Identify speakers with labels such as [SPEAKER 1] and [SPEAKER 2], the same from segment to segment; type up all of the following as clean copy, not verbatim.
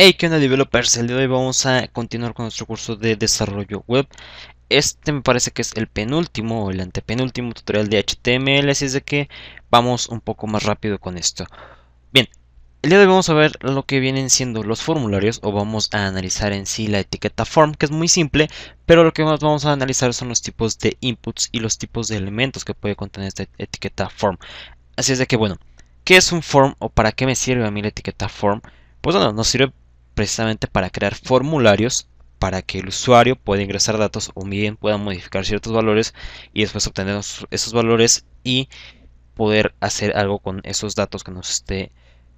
[SPEAKER 1] Hey, ¿qué onda, developers? El día de hoy vamos a continuar con nuestro curso de desarrollo web. Este me parece que es el penúltimo o el antepenúltimo tutorial de HTML, así es de que vamos un poco más rápido con esto. Bien, el día de hoy vamos a ver lo que vienen siendo los formularios o vamos a analizar en sí la etiqueta form, que es muy simple, pero lo que más vamos a analizar son los tipos de inputs y los tipos de elementos que puede contener esta etiqueta form. Así es de que, bueno, ¿qué es un form o para qué me sirve a mí la etiqueta form? Pues bueno, nos sirve precisamente para crear formularios para que el usuario pueda ingresar datos o bien pueda modificar ciertos valores y después obtener esos valores y poder hacer algo con esos datos que nos esté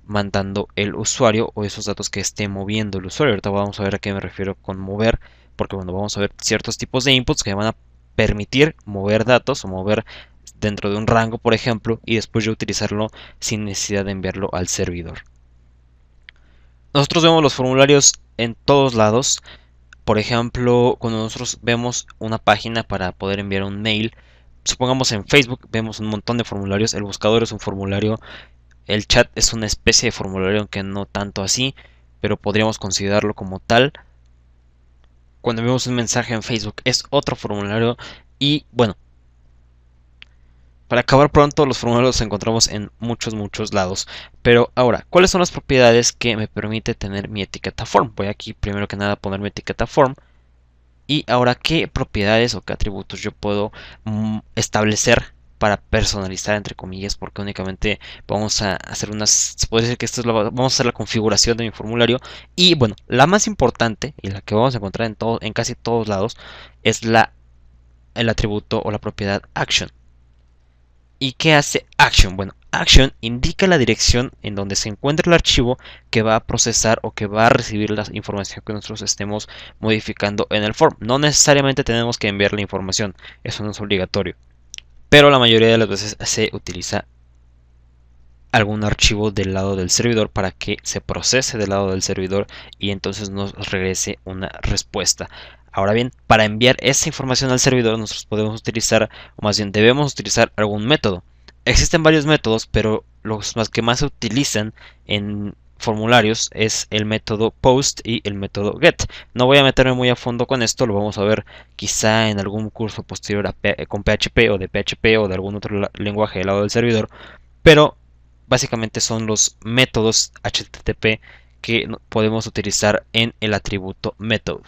[SPEAKER 1] mandando el usuario o esos datos que esté moviendo el usuario. Ahorita vamos a ver a qué me refiero con mover, porque bueno, vamos a ver ciertos tipos de inputs que van a permitir mover datos o mover dentro de un rango, por ejemplo, y después yo utilizarlo sin necesidad de enviarlo al servidor. Nosotros vemos los formularios en todos lados. Por ejemplo, cuando nosotros vemos una página para poder enviar un mail, supongamos en Facebook, vemos un montón de formularios. El buscador es un formulario, el chat es una especie de formulario, aunque no tanto así, pero podríamos considerarlo como tal. Cuando vemos un mensaje en Facebook es otro formulario y bueno, para acabar pronto, los formularios los encontramos en muchos lados. Pero ahora, ¿cuáles son las propiedades que me permite tener mi etiqueta form? Voy aquí primero que nada a poner mi etiqueta form. Y ahora, ¿qué propiedades o qué atributos yo puedo establecer para personalizar, entre comillas? Porque únicamente vamos a hacer unas... Se puede decir que esto es vamos a hacer la configuración de mi formulario. Y bueno, la más importante y la que vamos a encontrar en casi todos lados es el atributo o la propiedad action. ¿Y qué hace action? Bueno, action indica la dirección en donde se encuentra el archivo que va a procesar o que va a recibir la información que nosotros estemos modificando en el form. No necesariamente tenemos que enviar la información, eso no es obligatorio. Pero la mayoría de las veces se utiliza algún archivo del lado del servidor para que se procese del lado del servidor y entonces nos regrese una respuesta. Ahora bien, para enviar esa información al servidor nosotros podemos utilizar, o más bien debemos utilizar algún método. Existen varios métodos, pero los más que más se utilizan en formularios es el método post y el método get. No voy a meterme muy a fondo con esto, lo vamos a ver quizá en algún curso posterior con PHP o de PHP o de algún otro lenguaje del lado del servidor, pero básicamente son los métodos HTTP que podemos utilizar en el atributo method.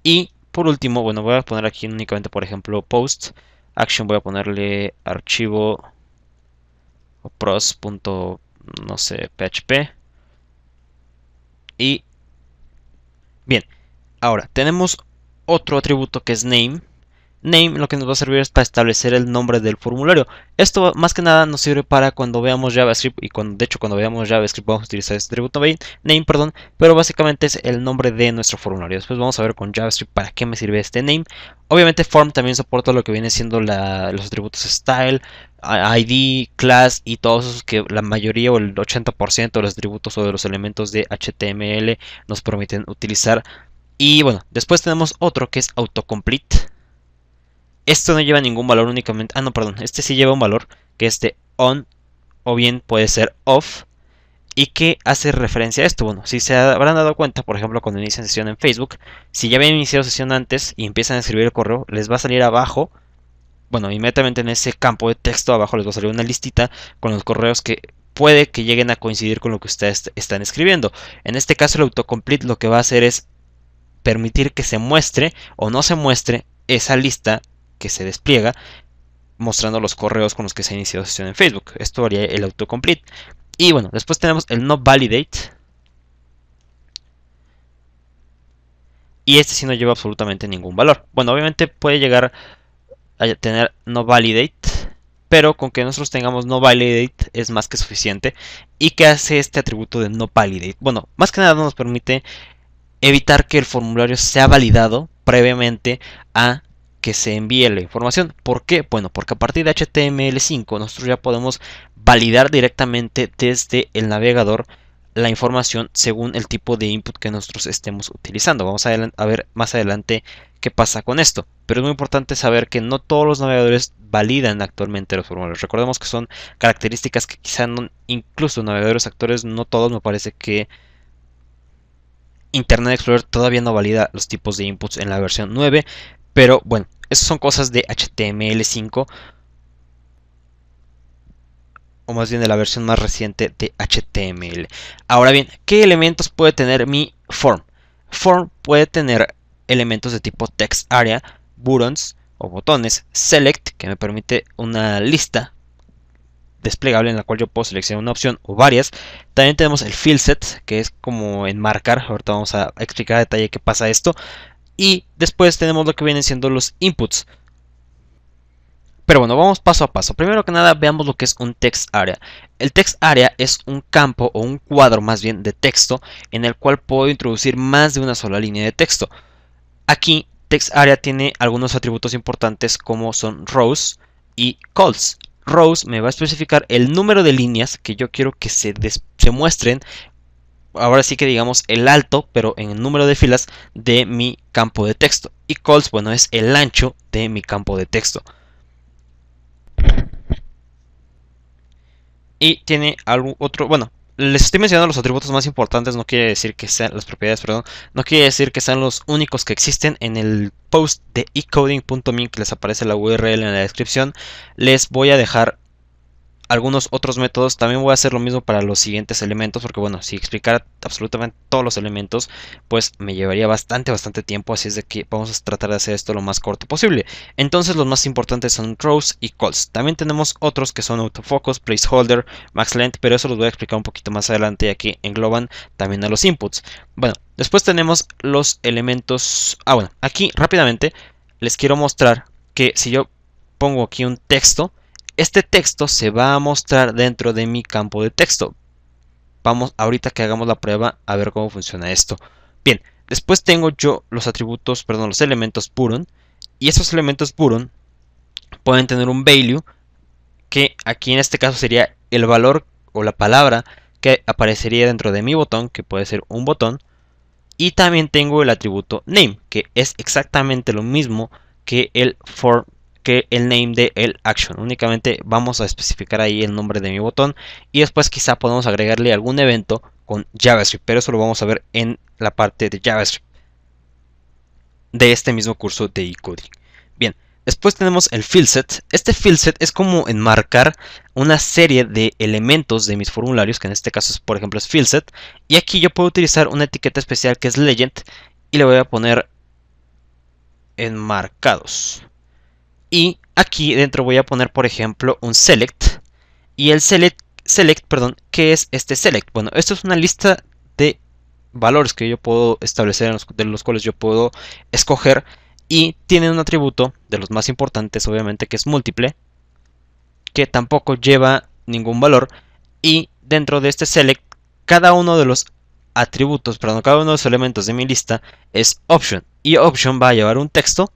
[SPEAKER 1] Y por último, bueno, voy a poner aquí únicamente, por ejemplo, post action, voy a ponerle archivo pros. No sé, php. Y bien, ahora tenemos otro atributo que es name. Name lo que nos va a servir es para establecer el nombre del formulario. Esto más que nada nos sirve para cuando veamos JavaScript y de hecho cuando veamos JavaScript vamos a utilizar este atributo name, perdón, pero básicamente es el nombre de nuestro formulario. Después vamos a ver con JavaScript para qué me sirve este name. Obviamente form también soporta lo que viene siendo los atributos style, ID, class y todos esos que la mayoría o el 80% de los atributos o de los elementos de HTML nos permiten utilizar. Y bueno, después tenemos otro que es autocomplete. Esto no lleva ningún valor únicamente. Ah, no, perdón. Este sí lleva un valor, que es de on o bien puede ser off. ¿Y qué hace referencia a esto? Bueno, si se habrán dado cuenta, por ejemplo, cuando inician sesión en Facebook, si ya habían iniciado sesión antes y empiezan a escribir el correo, les va a salir abajo, bueno, inmediatamente en ese campo de texto abajo les va a salir una listita con los correos que puede que lleguen a coincidir con lo que ustedes están escribiendo. En este caso, el autocomplete lo que va a hacer es permitir que se muestre o no se muestre esa lista que se despliega mostrando los correos con los que se ha iniciado sesión en Facebook. Esto haría el autocomplete. Y bueno, después tenemos el no validate. Y este sí no lleva absolutamente ningún valor. Bueno, obviamente puede llegar a tener no validate, pero con que nosotros tengamos no validate es más que suficiente. ¿Y qué hace este atributo de no validate? Bueno, más que nada nos permite evitar que el formulario sea validado previamente a que se envíe la información. ¿Por qué? Bueno, porque a partir de HTML5 nosotros ya podemos validar directamente desde el navegador la información según el tipo de input que nosotros estemos utilizando. Vamos a ver más adelante qué pasa con esto. Pero es muy importante saber que no todos los navegadores validan actualmente los formularios. Recordemos que son características que quizá no, incluso navegadores actuales, no todos me parece que Internet Explorer todavía no valida los tipos de inputs en la versión 9, pero bueno, esas son cosas de HTML5, o más bien de la versión más reciente de HTML. Ahora bien, ¿qué elementos puede tener mi form? Form puede tener elementos de tipo text area, buttons o botones, select, que me permite una lista desplegable en la cual yo puedo seleccionar una opción o varias. También tenemos el field set, que es como enmarcar. Ahorita vamos a explicar a detalle qué pasa esto. Y después tenemos lo que vienen siendo los inputs. Pero bueno, vamos paso a paso. Primero que nada, veamos lo que es un text area. El text area es un campo o un cuadro más bien de texto en el cual puedo introducir más de una sola línea de texto. Aquí, text area tiene algunos atributos importantes como son rows y calls. Rows me va a especificar el número de líneas que yo quiero que se muestren. Ahora sí que digamos el alto, pero en el número de filas de mi campo de texto. Y calls, bueno, es el ancho de mi campo de texto. Y tiene algún otro, bueno, les estoy mencionando los atributos más importantes, no quiere decir que sean las propiedades, perdón, no quiere decir que sean los únicos que existen. En el post de ecoding.me que les aparece la URL en la descripción, les voy a dejar algunos otros métodos. También voy a hacer lo mismo para los siguientes elementos, porque bueno, si explicara absolutamente todos los elementos, pues me llevaría bastante tiempo, así es de que vamos a tratar de hacer esto lo más corto posible. Entonces los más importantes son rows y calls. También tenemos otros que son autofocus, placeholder, max length, pero eso los voy a explicar un poquito más adelante, ya que engloban también a los inputs. Bueno, después tenemos los elementos. Bueno, aquí rápidamente les quiero mostrar que si yo pongo aquí un texto, este texto se va a mostrar dentro de mi campo de texto. Vamos ahorita que hagamos la prueba a ver cómo funciona esto. Bien, después tengo yo los atributos, perdón, los elementos button. Y esos elementos button pueden tener un value, que aquí en este caso sería el valor o la palabra que aparecería dentro de mi botón, que puede ser un botón. Y también tengo el atributo name, que es exactamente lo mismo que el for, que el name de el action. Únicamente vamos a especificar ahí el nombre de mi botón y después quizá podemos agregarle algún evento con JavaScript, pero eso lo vamos a ver en la parte de JavaScript de este mismo curso de eCoding. Bien, después tenemos el field set. Este field set es como enmarcar una serie de elementos de mis formularios, que en este caso es, por ejemplo, es field set. Y aquí yo puedo utilizar una etiqueta especial que es legend y le voy a poner enmarcados. Y aquí dentro voy a poner, por ejemplo, un select. Y el select, perdón, ¿qué es este select? Bueno, esto es una lista de valores que yo puedo establecer, de los cuales yo puedo escoger, y tiene un atributo de los más importantes, obviamente, que es múltiple, que tampoco lleva ningún valor. Y dentro de este select, cada uno de los atributos, perdón, cada uno de los elementos de mi lista es option, y option va a llevar un texto,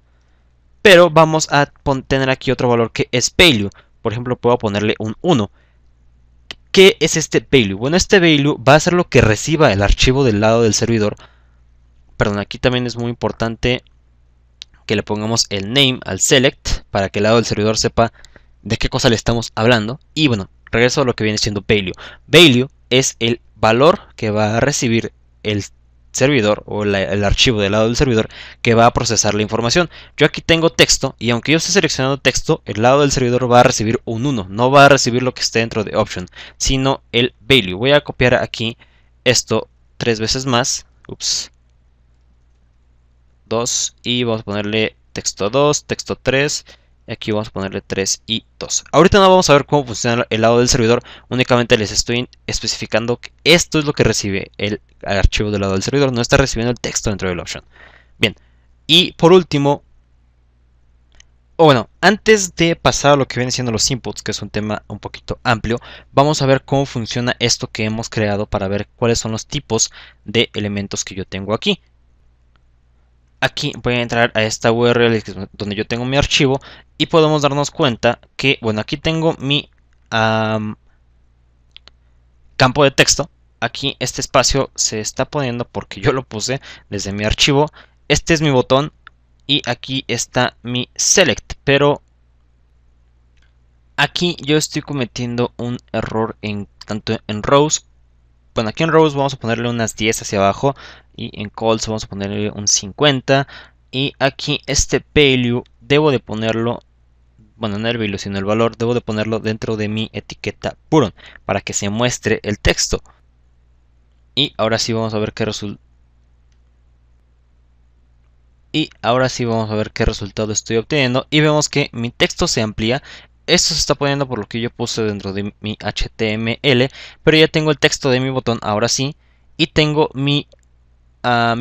[SPEAKER 1] pero vamos a tener aquí otro valor que es value. Por ejemplo, puedo ponerle un 1. ¿Qué es este value? Bueno, este value va a ser lo que reciba el archivo del lado del servidor. Perdón, aquí también es muy importante que le pongamos el name al select para que el lado del servidor sepa de qué cosa le estamos hablando. Y bueno, regreso a lo que viene siendo value. Value es el valor que va a recibir el servidor o el archivo del lado del servidor que va a procesar la información. Yo aquí tengo texto y aunque yo esté seleccionando texto, el lado del servidor va a recibir un 1, no va a recibir lo que esté dentro de option, sino el value. Voy a copiar aquí esto 3 veces más. Ups. 2 y vamos a ponerle texto 2, texto 3. Y aquí vamos a ponerle 3 y 2. Ahorita no vamos a ver cómo funciona el lado del servidor. Únicamente les estoy especificando que esto es lo que recibe el archivo del lado del servidor. No está recibiendo el texto dentro del option. Bien. Y por último, bueno, antes de pasar a lo que vienen siendo los inputs, que es un tema un poquito amplio, vamos a ver cómo funciona esto que hemos creado para ver cuáles son los tipos de elementos que yo tengo aquí. Aquí voy a entrar a esta URL donde yo tengo mi archivo y podemos darnos cuenta que, bueno, aquí tengo mi campo de texto. Aquí este espacio se está poniendo porque yo lo puse desde mi archivo. Este es mi botón y aquí está mi select, pero aquí yo estoy cometiendo un error tanto en rows bueno, aquí en rows vamos a ponerle unas 10 hacia abajo y en calls vamos a ponerle un 50. Y aquí este value debo de ponerlo, bueno, no el value sino el valor, debo de ponerlo dentro de mi etiqueta Puron para que se muestre el texto. Y ahora sí vamos a ver qué resulta. Y ahora sí vamos a ver qué resultado estoy obteniendo. Y vemos que mi texto se amplía. Esto se está poniendo por lo que yo puse dentro de mi HTML. Pero ya tengo el texto de mi botón ahora sí. Y tengo mi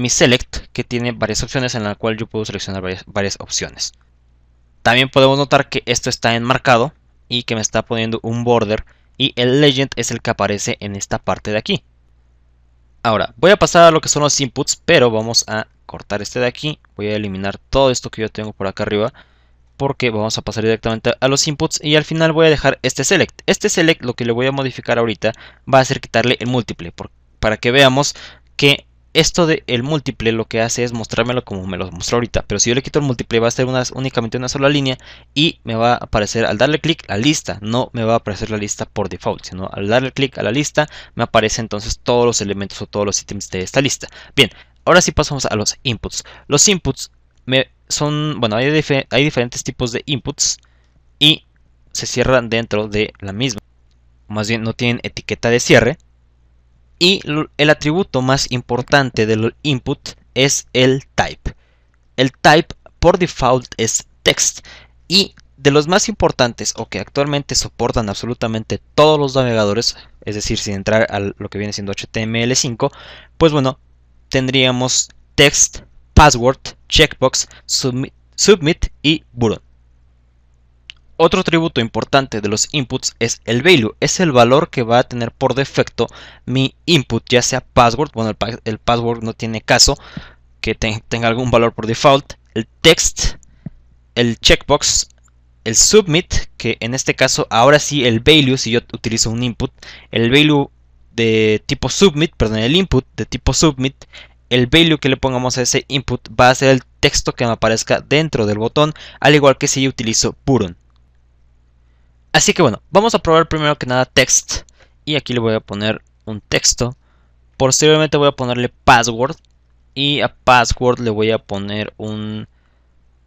[SPEAKER 1] select, que tiene varias opciones en la cual yo puedo seleccionar varias opciones. También podemos notar que esto está enmarcado y que me está poniendo un border. Y el legend es el que aparece en esta parte de aquí. Ahora, voy a pasar a lo que son los inputs, pero vamos a cortar este de aquí. Voy a eliminar todo esto que yo tengo por acá arriba, porque vamos a pasar directamente a los inputs y al final voy a dejar este select. Este select lo que le voy a modificar ahorita va a ser quitarle el múltiple, para que veamos que esto de el múltiple lo que hace es mostrármelo como me lo mostró ahorita, pero si yo le quito el múltiple va a ser únicamente una sola línea y me va a aparecer al darle clic la lista, no me va a aparecer la lista por default, sino al darle clic a la lista me aparecen entonces todos los elementos o todos los ítems de esta lista. Bien, ahora sí pasamos a los inputs. Los inputs bueno, hay diferentes tipos de inputs y se cierran dentro de la misma. Más bien no tienen etiqueta de cierre. Y el atributo más importante del input es el type. El type por default es text. Y de los más importantes o que actualmente soportan absolutamente todos los navegadores, es decir, sin entrar a lo que viene siendo HTML5, pues bueno, tendríamos text, password, checkbox, submit y button. Otro atributo importante de los inputs es el value. Es el valor que va a tener por defecto mi input, ya sea password. Bueno, el password no tiene caso que tenga algún valor por default. El text, el checkbox, el submit, que en este caso ahora sí el value, si yo utilizo un input, el value de tipo submit, perdón, el input de tipo submit, el value que le pongamos a ese input va a ser el texto que me aparezca dentro del botón, al igual que si yo utilizo button. Así que bueno, vamos a probar primero que nada text. Y aquí le voy a poner un texto. Posteriormente voy a ponerle password. Y a password le voy a poner un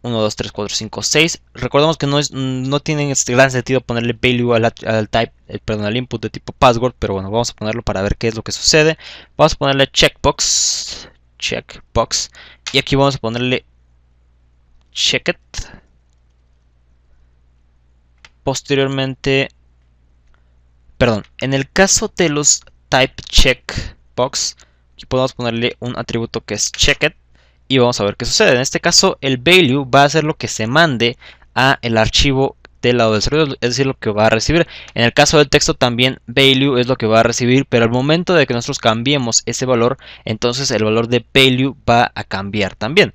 [SPEAKER 1] 1, 2, 3, 4, 5, 6. Recordemos que no tiene gran sentido ponerle value al type, perdón, al input de tipo password. Pero bueno, vamos a ponerlo para ver qué es lo que sucede. Vamos a ponerle checkbox. Checkbox. Y aquí vamos a ponerle checked. Posteriormente, perdón, en el caso de los type checkbox, aquí podemos ponerle un atributo que es checked y vamos a ver qué sucede. En este caso, el value va a ser lo que se mande a el archivo del lado del servidor, es decir, lo que va a recibir. En el caso del texto también value es lo que va a recibir, pero al momento de que nosotros cambiemos ese valor, entonces el valor de value va a cambiar también.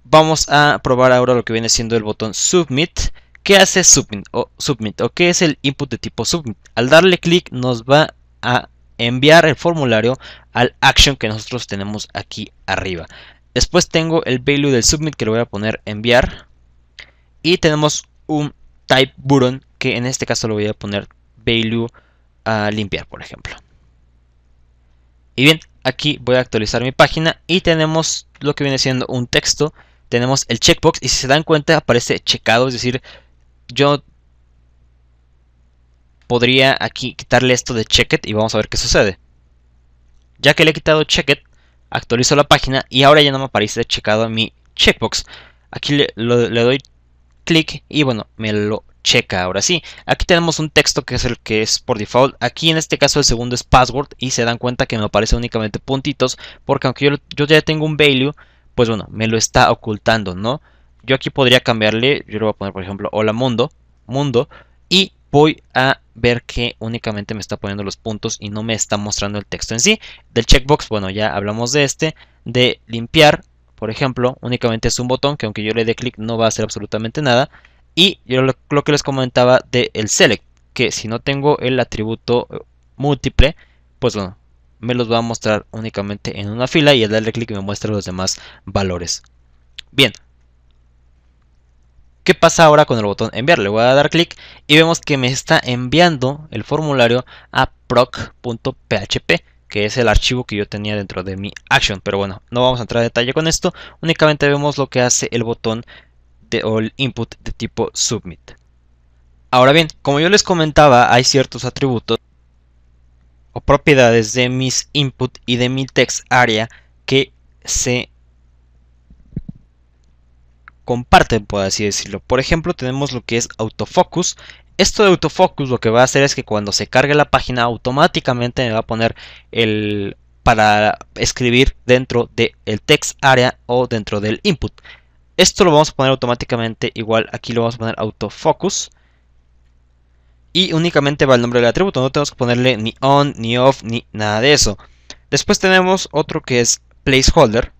[SPEAKER 1] Vamos a probar ahora lo que viene siendo el botón submit. ¿Qué hace submit o qué es el input de tipo submit? Al darle clic nos va a enviar el formulario al action que nosotros tenemos aquí arriba. Después tengo el value del submit que le voy a poner enviar. Y tenemos un type button que en este caso le voy a poner value a limpiar, por ejemplo. Y bien, aquí voy a actualizar mi página y tenemos lo que viene siendo un texto. Tenemos el checkbox y si se dan cuenta aparece checado, es decir, yo podría aquí quitarle esto de checked y vamos a ver qué sucede. Ya que le he quitado checked, actualizo la página y ahora ya no me aparece checado en mi checkbox. Aquí le doy clic y bueno, me lo checa ahora sí. Aquí tenemos un texto que es el que es por default. Aquí en este caso el segundo es password y se dan cuenta que me aparece únicamente puntitos porque aunque yo ya tengo un value, pues bueno, me lo está ocultando, ¿no? Yo aquí podría cambiarle, yo le voy a poner por ejemplo hola mundo y voy a ver que únicamente me está poniendo los puntos y no me está mostrando el texto en sí. Del checkbox, bueno, ya hablamos de este. De limpiar, por ejemplo, únicamente es un botón que aunque yo le dé clic no va a hacer absolutamente nada. Y yo lo que les comentaba del select, que si no tengo el atributo múltiple, pues bueno, me los va a mostrar únicamente en una fila y al darle clic me muestra los demás valores. Bien. ¿Qué pasa ahora con el botón enviar? Le voy a dar clic y vemos que me está enviando el formulario a proc.php, que es el archivo que yo tenía dentro de mi action. Pero bueno, no vamos a entrar en detalle con esto, únicamente vemos lo que hace el botón o el input de tipo submit. Ahora bien, como yo les comentaba, hay ciertos atributos o propiedades de mis input y de mi text area que se comparten, por así decirlo. Por ejemplo, tenemos lo que es autofocus. Esto de autofocus lo que va a hacer es que cuando se cargue la página automáticamente me va a poner el para escribir dentro del text area o dentro del input. Esto lo vamos a poner automáticamente, igual aquí lo vamos a poner autofocus. Y únicamente va el nombre del atributo, no tenemos que ponerle ni on, ni off, ni nada de eso. Después tenemos otro que es placeholder.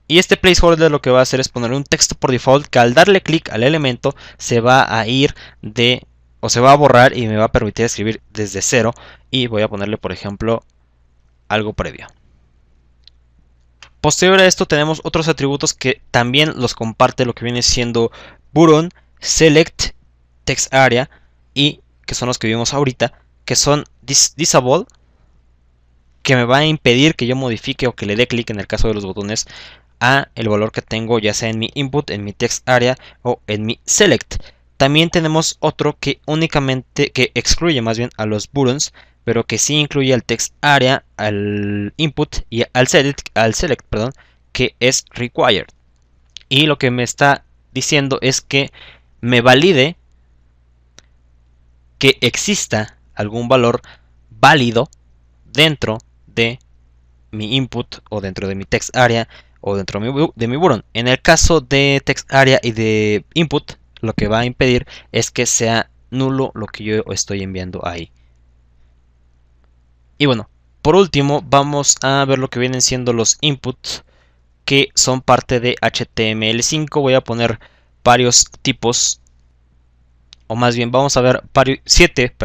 [SPEAKER 1] Y este placeholder lo que va a hacer es poner un texto por default que al darle clic al elemento se va a ir de o se va a borrar y me va a permitir escribir desde cero. Y voy a ponerle, por ejemplo, algo previo. Posterior a esto tenemos otros atributos que también los comparte lo que viene siendo button, select, text area y que son los que vimos ahorita, que son disable, que me va a impedir que yo modifique o que le dé clic en el caso de los botones a el valor que tengo, ya sea en mi input, en mi text area o en mi select. También tenemos otro que únicamente, que excluye más bien a los buttons, pero que sí incluye al text area, al input y al select, perdón, que es required. Y lo que me está diciendo es que me valide que exista algún valor válido dentro de mi input o dentro de mi text area o dentro de mi button. En el caso de text area y de input, lo que va a impedir es que sea nulo lo que yo estoy enviando ahí. Y bueno, por último vamos a ver lo que vienen siendo los inputs que son parte de HTML5. Voy a poner varios tipos, o más bien vamos a ver 7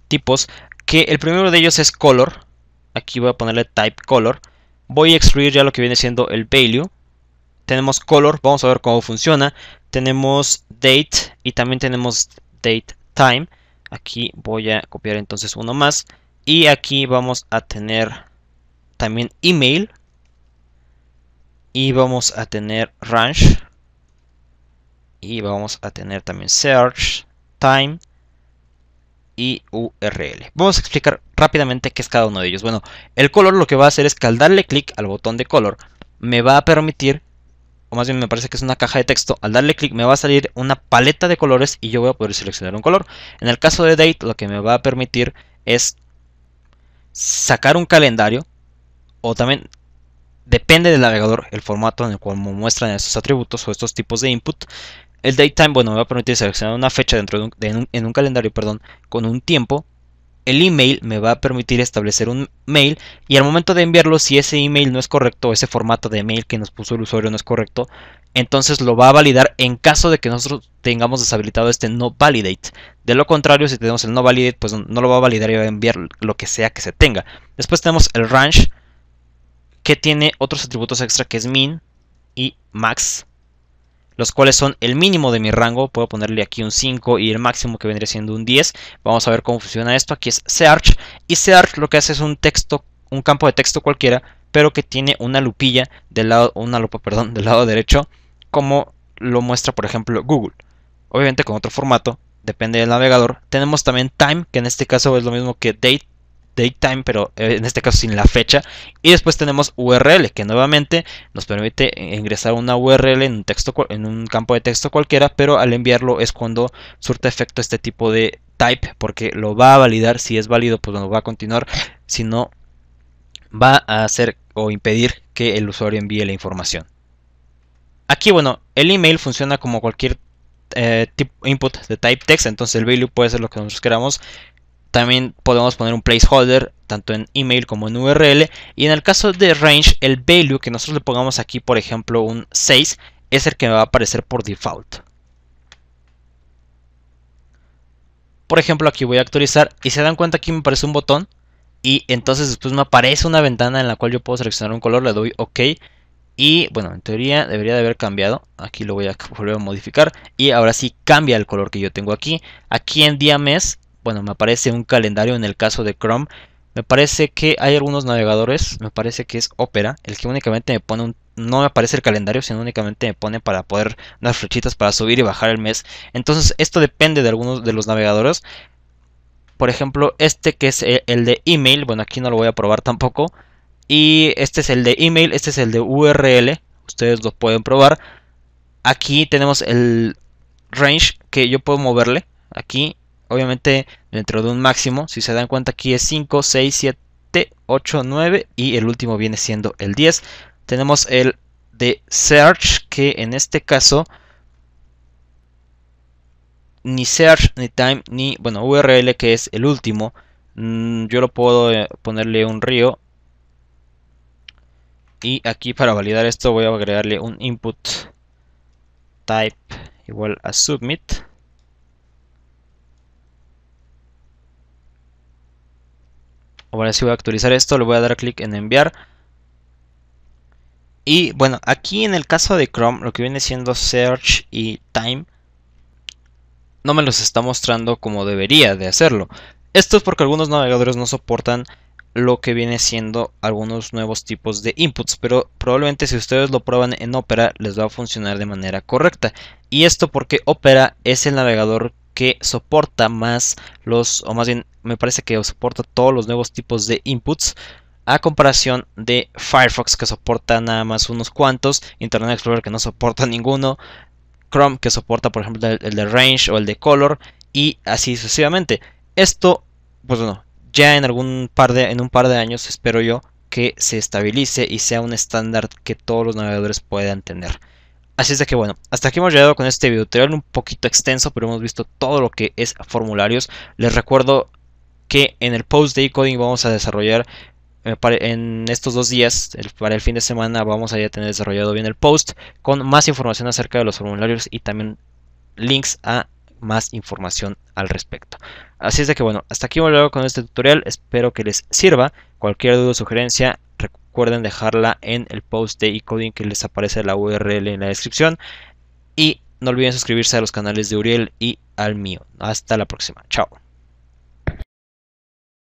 [SPEAKER 1] tipos, que el primero de ellos es color. Aquí voy a ponerle type color. Voy a excluir ya lo que viene siendo el value. Tenemos color, vamos a ver cómo funciona. Tenemos date y también tenemos date time. Aquí voy a copiar entonces uno más. Y aquí vamos a tener también email. Y vamos a tener range. Y vamos a tener también search, time y URL. Vamos a explicar rápidamente qué es cada uno de ellos. Bueno, el color lo que va a hacer es que al darle clic al botón de color me va a permitir, o más bien me parece que es una caja de texto, al darle clic me va a salir una paleta de colores y yo voy a poder seleccionar un color. En el caso de date lo que me va a permitir es sacar un calendario, o también depende del navegador el formato en el cual me muestran estos atributos o estos tipos de input. El datetime, bueno, me va a permitir seleccionar una fecha dentro de en un calendario, perdón, con un tiempo. El email me va a permitir establecer un mail y al momento de enviarlo, si ese email no es correcto, ese formato de mail que nos puso el usuario no es correcto, entonces lo va a validar en caso de que nosotros tengamos deshabilitado este no validate. De lo contrario, si tenemos el no validate, pues no lo va a validar y va a enviar lo que sea que se tenga. Después tenemos el range, que tiene otros atributos extra que es min y max, los cuales son el mínimo de mi rango. Puedo ponerle aquí un 5 y el máximo que vendría siendo un 10. Vamos a ver cómo funciona esto. Aquí es search, y search lo que hace es un texto, un campo de texto cualquiera, pero que tiene una lupilla del lado, una lupa, perdón, del lado derecho, como lo muestra por ejemplo Google. Obviamente con otro formato, depende del navegador. Tenemos también time, que en este caso es lo mismo que datetime, pero en este caso sin la fecha. Y después tenemos URL, que nuevamente nos permite ingresar una URL en un texto, en un campo de texto cualquiera, pero al enviarlo es cuando surte efecto este tipo de type, porque lo va a validar. Si es válido, pues no va a continuar; si no, va a hacer o impedir que el usuario envíe la información. Aquí, bueno, el email funciona como cualquier input de type text, entonces el value puede ser lo que nosotros queramos. También podemos poner un placeholder tanto en email como en URL. Y en el caso de range, el value que nosotros le pongamos aquí, por ejemplo un 6, es el que me va a aparecer por default. Por ejemplo, aquí voy a actualizar y se dan cuenta, aquí me aparece un botón y entonces después me aparece una ventana en la cual yo puedo seleccionar un color. Le doy OK Y bueno, en teoría debería de haber cambiado. Aquí lo voy a volver a modificar. Y ahora sí cambia el color que yo tengo aquí. Aquí en día mes, bueno, me aparece un calendario en el caso de Chrome. Me parece que hay algunos navegadores, me parece que es Opera, el que únicamente me pone no me aparece el calendario, sino únicamente me pone para poder dar flechitas para subir y bajar el mes. Entonces esto depende de algunos de los navegadores. Por ejemplo, este que es el de email, bueno, aquí no lo voy a probar tampoco. Y este es el de email, este es el de URL, ustedes lo pueden probar. Aquí tenemos el range que yo puedo moverle. Aquí, obviamente, dentro de un máximo. Si se dan cuenta, aquí es 5, 6, 7, 8, 9. Y el último viene siendo el 10. Tenemos el de search, que en este caso ni search, ni time, ni, bueno, URL, que es el último. Yo lo puedo ponerle un río. Y aquí para validar esto voy a agregarle un input type igual a submit. Ahora sí voy a actualizar esto, le voy a dar clic en enviar. Y bueno, aquí en el caso de Chrome, lo que viene siendo search y time, no me los está mostrando como debería de hacerlo. Esto es porque algunos navegadores no soportan lo que viene siendo algunos nuevos tipos de inputs, pero probablemente si ustedes lo prueban en Opera les va a funcionar de manera correcta. Y esto porque Opera es el navegador que soporta más o más bien me parece que soporta todos los nuevos tipos de inputs, a comparación de Firefox, que soporta nada más unos cuantos, Internet Explorer, que no soporta ninguno, Chrome, que soporta por ejemplo el de Range o el de Color, y así sucesivamente. Esto, pues bueno, ya en un par de años espero yo que se estabilice y sea un estándar que todos los navegadores puedan tener. Así es de que bueno, hasta aquí hemos llegado con este video tutorial un poquito extenso, pero hemos visto todo lo que es formularios. Les recuerdo que en el post de eCoding vamos a desarrollar en estos 2 días, para el fin de semana, vamos a ya tener desarrollado bien el post con más información acerca de los formularios y también links a más información al respecto. Así es de que bueno, hasta aquí hemos llegado con este tutorial, espero que les sirva. Cualquier duda o sugerencia, recuerden dejarla en el post de eCoding, que les aparece la URL en la descripción, y no olviden suscribirse a los canales de Uriel y al mío. Hasta la próxima, chao.